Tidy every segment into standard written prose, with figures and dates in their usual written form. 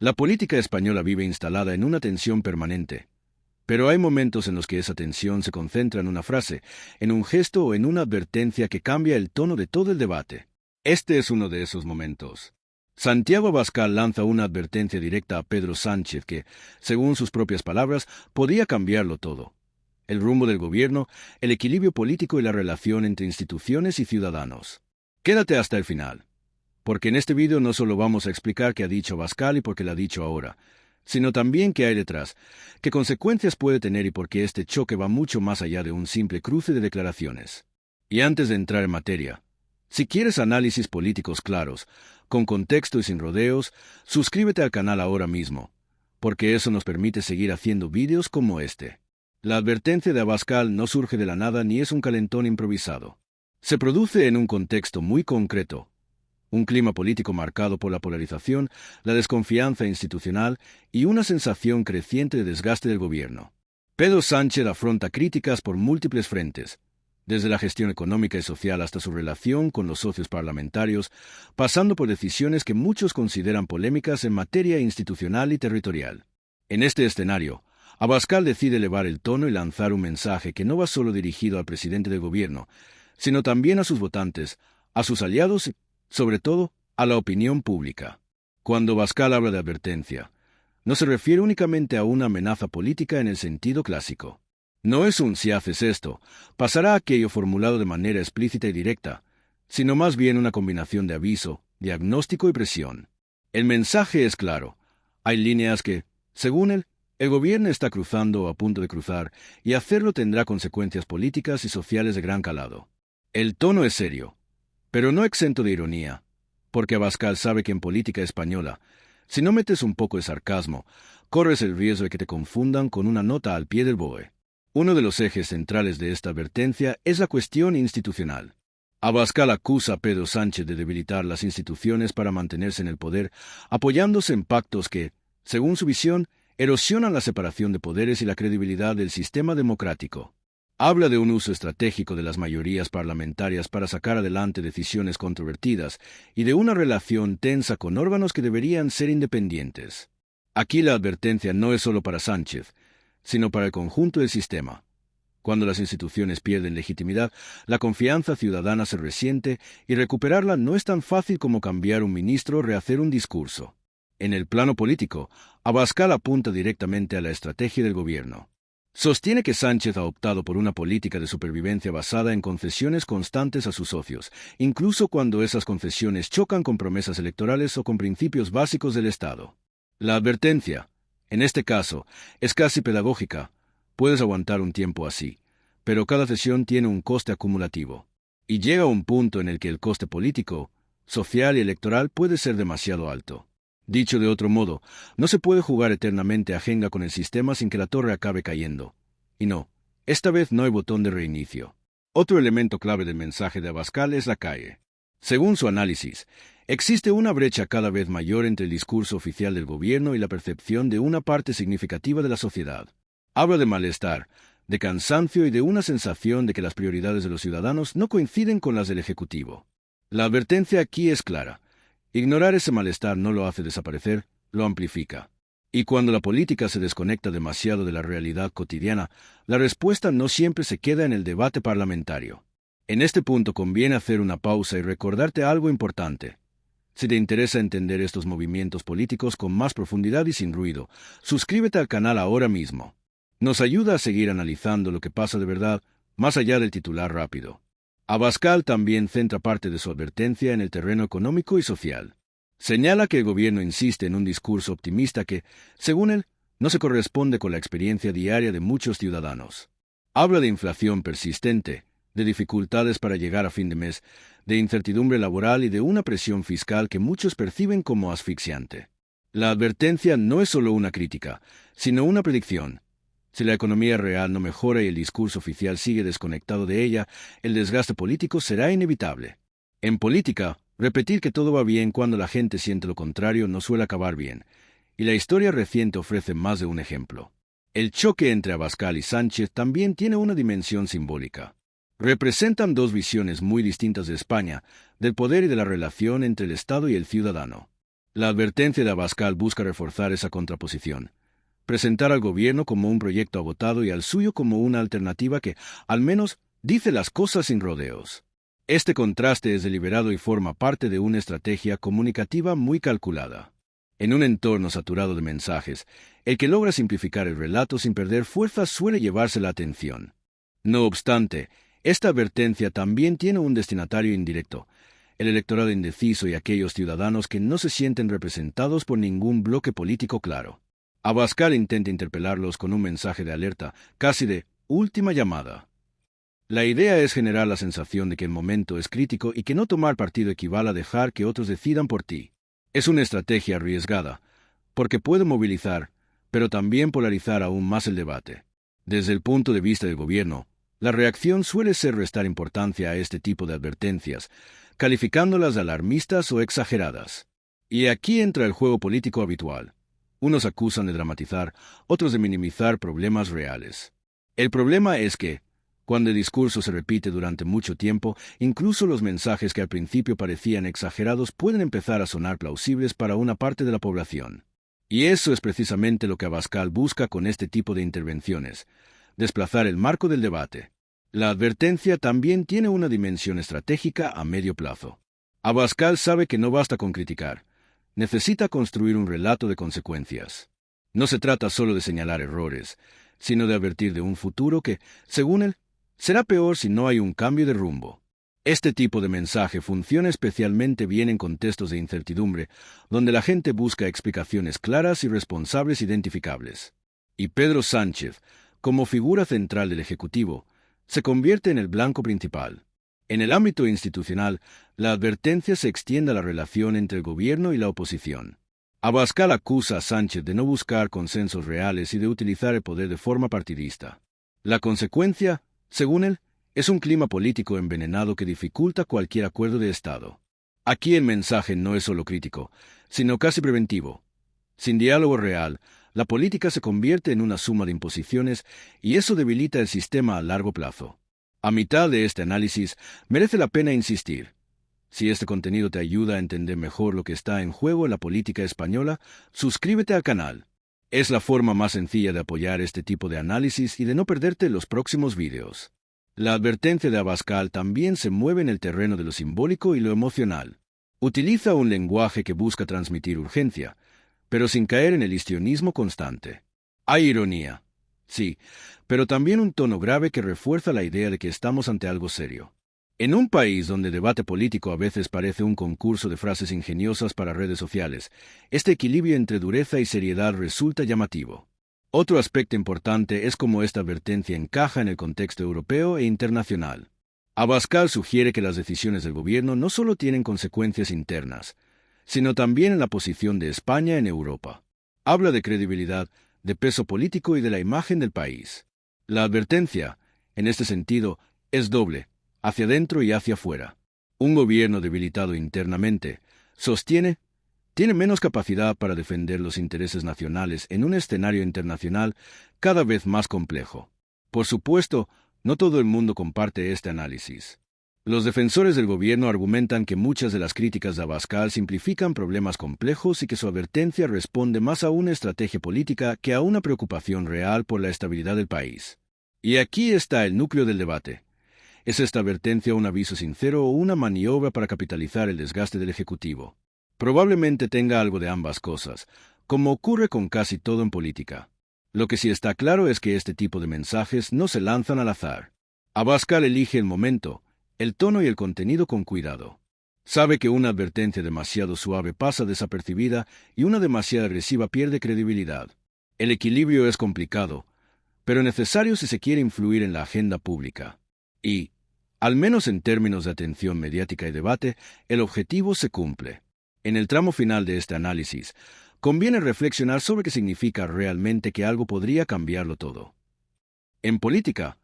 La política española vive instalada en una tensión permanente, pero hay momentos en los que esa tensión se concentra en una frase, en un gesto o en una advertencia que cambia el tono de todo el debate. Este es uno de esos momentos. Santiago Abascal lanza una advertencia directa a Pedro Sánchez que, según sus propias palabras, podía cambiarlo todo. El rumbo del gobierno, el equilibrio político y la relación entre instituciones y ciudadanos. Quédate hasta el final, porque en este vídeo no solo vamos a explicar qué ha dicho Abascal y por qué lo ha dicho ahora, sino también qué hay detrás, qué consecuencias puede tener y por qué este choque va mucho más allá de un simple cruce de declaraciones. Y antes de entrar en materia, si quieres análisis políticos claros, con contexto y sin rodeos, suscríbete al canal ahora mismo, porque eso nos permite seguir haciendo vídeos como este. La advertencia de Abascal no surge de la nada ni es un calentón improvisado. Se produce en un contexto muy concreto, un clima político marcado por la polarización, la desconfianza institucional y una sensación creciente de desgaste del gobierno. Pedro Sánchez afronta críticas por múltiples frentes, desde la gestión económica y social hasta su relación con los socios parlamentarios, pasando por decisiones que muchos consideran polémicas en materia institucional y territorial. En este escenario, Abascal decide elevar el tono y lanzar un mensaje que no va solo dirigido al presidente del gobierno, sino también a sus votantes, a sus aliados y, sobre todo, a la opinión pública. Cuando Abascal habla de advertencia, no se refiere únicamente a una amenaza política en el sentido clásico. No es un «si haces esto, pasará aquello» formulado de manera explícita y directa, sino más bien una combinación de aviso, diagnóstico y presión. El mensaje es claro. Hay líneas que, según él, el gobierno está cruzando o a punto de cruzar, y hacerlo tendrá consecuencias políticas y sociales de gran calado. El tono es serio, pero no exento de ironía, porque Abascal sabe que en política española, si no metes un poco de sarcasmo, corres el riesgo de que te confundan con una nota al pie del BOE. Uno de los ejes centrales de esta advertencia es la cuestión institucional. Abascal acusa a Pedro Sánchez de debilitar las instituciones para mantenerse en el poder, apoyándose en pactos que, según su visión, erosionan la separación de poderes y la credibilidad del sistema democrático. Habla de un uso estratégico de las mayorías parlamentarias para sacar adelante decisiones controvertidas y de una relación tensa con órganos que deberían ser independientes. Aquí la advertencia no es solo para Sánchez, sino para el conjunto del sistema. Cuando las instituciones pierden legitimidad, la confianza ciudadana se resiente y recuperarla no es tan fácil como cambiar un ministro o rehacer un discurso. En el plano político, Abascal apunta directamente a la estrategia del gobierno. Sostiene que Sánchez ha optado por una política de supervivencia basada en concesiones constantes a sus socios, incluso cuando esas concesiones chocan con promesas electorales o con principios básicos del Estado. La advertencia, en este caso, es casi pedagógica. Puedes aguantar un tiempo así, pero cada cesión tiene un coste acumulativo. Y llega un punto en el que el coste político, social y electoral puede ser demasiado alto. Dicho de otro modo, no se puede jugar eternamente a Jenga con el sistema sin que la torre acabe cayendo. Y no, esta vez no hay botón de reinicio. Otro elemento clave del mensaje de Abascal es la calle. Según su análisis, existe una brecha cada vez mayor entre el discurso oficial del gobierno y la percepción de una parte significativa de la sociedad. Habla de malestar, de cansancio y de una sensación de que las prioridades de los ciudadanos no coinciden con las del Ejecutivo. La advertencia aquí es clara. Ignorar ese malestar no lo hace desaparecer, lo amplifica. Y cuando la política se desconecta demasiado de la realidad cotidiana, la respuesta no siempre se queda en el debate parlamentario. En este punto conviene hacer una pausa y recordarte algo importante. Si te interesa entender estos movimientos políticos con más profundidad y sin ruido, suscríbete al canal ahora mismo. Nos ayuda a seguir analizando lo que pasa de verdad, más allá del titular rápido. Abascal también centra parte de su advertencia en el terreno económico y social. Señala que el gobierno insiste en un discurso optimista que, según él, no se corresponde con la experiencia diaria de muchos ciudadanos. Habla de inflación persistente, de dificultades para llegar a fin de mes, de incertidumbre laboral y de una presión fiscal que muchos perciben como asfixiante. La advertencia no es solo una crítica, sino una predicción. Si la economía real no mejora y el discurso oficial sigue desconectado de ella, el desgaste político será inevitable. En política, repetir que todo va bien cuando la gente siente lo contrario no suele acabar bien, y la historia reciente ofrece más de un ejemplo. El choque entre Abascal y Sánchez también tiene una dimensión simbólica. Representan dos visiones muy distintas de España, del poder y de la relación entre el Estado y el ciudadano. La advertencia de Abascal busca reforzar esa contraposición, presentar al gobierno como un proyecto agotado y al suyo como una alternativa que, al menos, dice las cosas sin rodeos. Este contraste es deliberado y forma parte de una estrategia comunicativa muy calculada. En un entorno saturado de mensajes, el que logra simplificar el relato sin perder fuerza suele llevarse la atención. No obstante, esta advertencia también tiene un destinatario indirecto, el electorado indeciso y aquellos ciudadanos que no se sienten representados por ningún bloque político claro. Abascal intenta interpelarlos con un mensaje de alerta, casi de última llamada. La idea es generar la sensación de que el momento es crítico y que no tomar partido equivale a dejar que otros decidan por ti. Es una estrategia arriesgada, porque puede movilizar, pero también polarizar aún más el debate. Desde el punto de vista del gobierno, la reacción suele ser restar importancia a este tipo de advertencias, calificándolas de alarmistas o exageradas. Y aquí entra el juego político habitual. Unos acusan de dramatizar, otros de minimizar problemas reales. El problema es que, cuando el discurso se repite durante mucho tiempo, incluso los mensajes que al principio parecían exagerados pueden empezar a sonar plausibles para una parte de la población. Y eso es precisamente lo que Abascal busca con este tipo de intervenciones, desplazar el marco del debate. La advertencia también tiene una dimensión estratégica a medio plazo. Abascal sabe que no basta con criticar, necesita construir un relato de consecuencias. No se trata solo de señalar errores, sino de advertir de un futuro que, según él, será peor si no hay un cambio de rumbo. Este tipo de mensaje funciona especialmente bien en contextos de incertidumbre, donde la gente busca explicaciones claras y responsables identificables. Y Pedro Sánchez, como figura central del Ejecutivo, se convierte en el blanco principal. En el ámbito institucional, la advertencia se extiende a la relación entre el gobierno y la oposición. Abascal acusa a Sánchez de no buscar consensos reales y de utilizar el poder de forma partidista. La consecuencia, según él, es un clima político envenenado que dificulta cualquier acuerdo de Estado. Aquí el mensaje no es solo crítico, sino casi preventivo. Sin diálogo real, la política se convierte en una suma de imposiciones y eso debilita el sistema a largo plazo. A mitad de este análisis, merece la pena insistir. Si este contenido te ayuda a entender mejor lo que está en juego en la política española, suscríbete al canal. Es la forma más sencilla de apoyar este tipo de análisis y de no perderte los próximos vídeos. La advertencia de Abascal también se mueve en el terreno de lo simbólico y lo emocional. Utiliza un lenguaje que busca transmitir urgencia, pero sin caer en el histrionismo constante. Hay ironía, sí, pero también un tono grave que refuerza la idea de que estamos ante algo serio. En un país donde el debate político a veces parece un concurso de frases ingeniosas para redes sociales, este equilibrio entre dureza y seriedad resulta llamativo. Otro aspecto importante es cómo esta advertencia encaja en el contexto europeo e internacional. Abascal sugiere que las decisiones del gobierno no solo tienen consecuencias internas, sino también en la posición de España en Europa. Habla de credibilidad, de peso político y de la imagen del país. La advertencia, en este sentido, es doble, hacia adentro y hacia afuera. Un gobierno debilitado internamente, sostiene, tiene menos capacidad para defender los intereses nacionales en un escenario internacional cada vez más complejo. Por supuesto, no todo el mundo comparte este análisis. Los defensores del gobierno argumentan que muchas de las críticas de Abascal simplifican problemas complejos y que su advertencia responde más a una estrategia política que a una preocupación real por la estabilidad del país. Y aquí está el núcleo del debate. ¿Es esta advertencia un aviso sincero o una maniobra para capitalizar el desgaste del Ejecutivo? Probablemente tenga algo de ambas cosas, como ocurre con casi todo en política. Lo que sí está claro es que este tipo de mensajes no se lanzan al azar. Abascal elige el momento, el tono y el contenido con cuidado. Sabe que una advertencia demasiado suave pasa desapercibida y una demasiado agresiva pierde credibilidad. El equilibrio es complicado, pero necesario si se quiere influir en la agenda pública. Y, al menos en términos de atención mediática y debate, el objetivo se cumple. En el tramo final de este análisis, conviene reflexionar sobre qué significa realmente que algo podría cambiarlo todo. En política,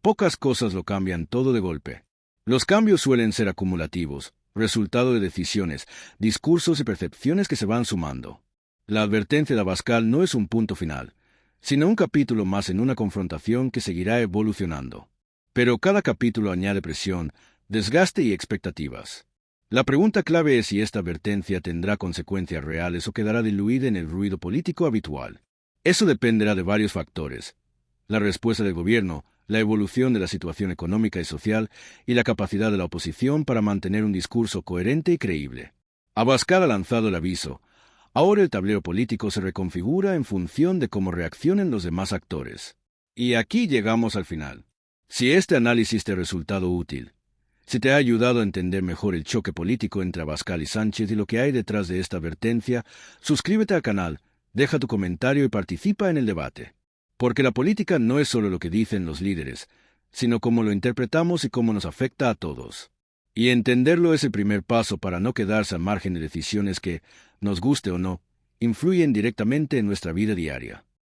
pocas cosas lo cambian todo de golpe. Los cambios suelen ser acumulativos, resultado de decisiones, discursos y percepciones que se van sumando. La advertencia de Abascal no es un punto final, sino un capítulo más en una confrontación que seguirá evolucionando. Pero cada capítulo añade presión, desgaste y expectativas. La pregunta clave es si esta advertencia tendrá consecuencias reales o quedará diluida en el ruido político habitual. Eso dependerá de varios factores: la respuesta del gobierno, la evolución de la situación económica y social y la capacidad de la oposición para mantener un discurso coherente y creíble. Abascal ha lanzado el aviso. Ahora el tablero político se reconfigura en función de cómo reaccionen los demás actores. Y aquí llegamos al final. Si este análisis te ha resultado útil, si te ha ayudado a entender mejor el choque político entre Abascal y Sánchez y lo que hay detrás de esta advertencia, suscríbete al canal, deja tu comentario y participa en el debate. Porque la política no es solo lo que dicen los líderes, sino cómo lo interpretamos y cómo nos afecta a todos. Y entenderlo es el primer paso para no quedarse al margen de decisiones que, nos guste o no, influyen directamente en nuestra vida diaria.